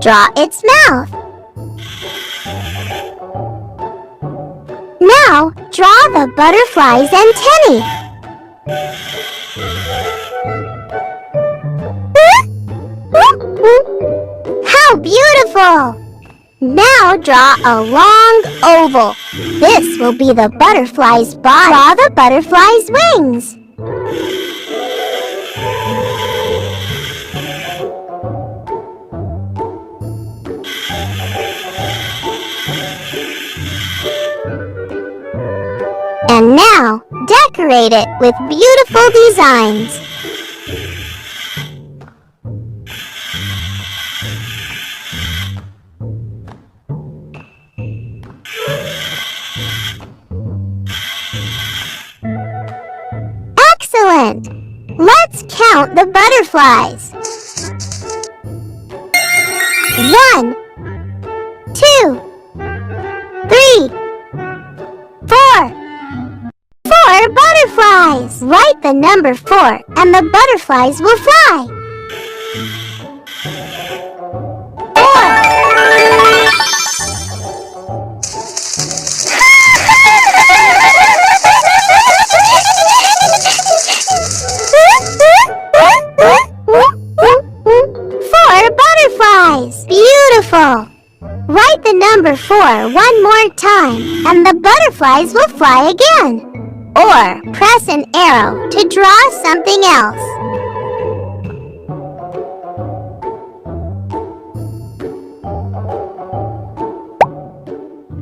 Draw its mouth. Now, draw the butterfly's antennae. How beautiful! Now draw a long oval. This will be the butterfly's body. Draw the butterfly's wings. And now, decorate it with beautiful designs. Excellent! Let's count the butterflies. 1, 2, 3, 4. 4 butterflies! Write the number 4 and the butterflies will fly. 4 butterflies! Beautiful! Write the number 4 one more time and the butterflies will fly again. Or press an arrow to draw something else.